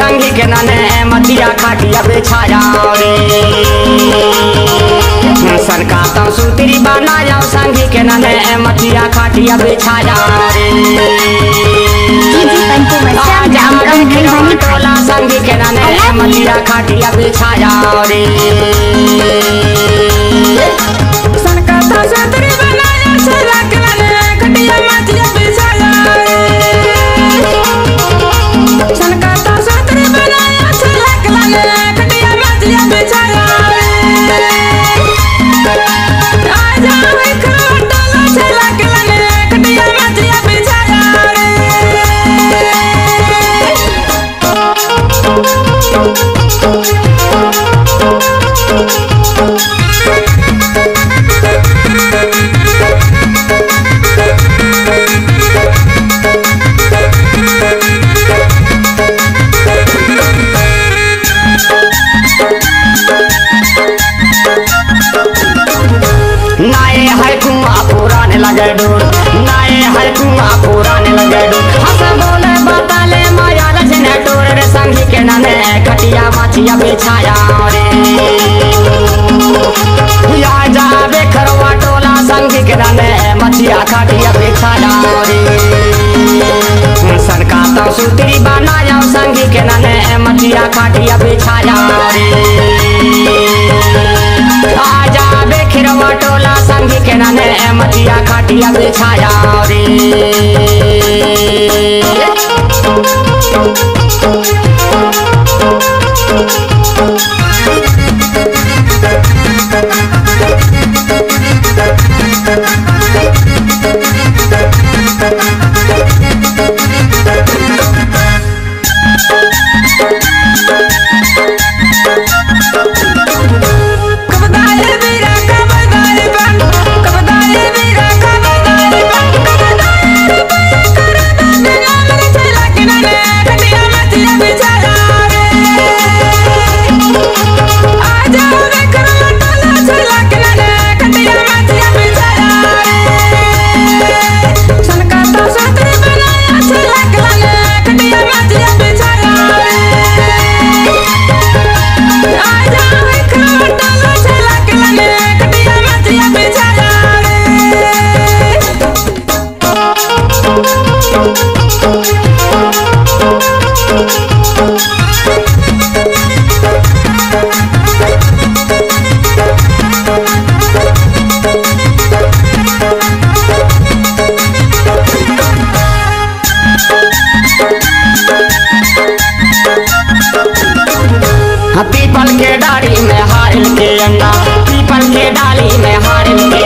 संगी के नने मटिया खाटिया बिछाया रे सनका तो सूत्री बनाया संगी के नने मटिया खाटिया बिछाया रे टोला संगी के नने मटिया खाटिया बिछाया रे सनका तो सूत्री बनाया छला के नने खटिया मटिया बिछाया रे सनका तो सूत्री बनाया छला के नने खटिया मटिया बिछाया रे आजा वे टोला छला के नने खटिया मटिया बिछाया रे नाए है कुआं पुराने लगे डोर नाए है कुआं पुराने लगे डोर हंस बोले बताले माया रचने डोर रे संगी के नने खटिया मचिया बिछाया रे या जावे खरवा टोला संगी के नने मचिया खटिया बिछाया रे सनका तो सूत्री बनाया संगी के नने मचिया खटिया बिछाया रे आजा बेखिरवा टोला संगी के नने मटिया खाटिया बिछाया रे पीपल के डाली में हारिल के अंडा पीपल के डाली में हारिल के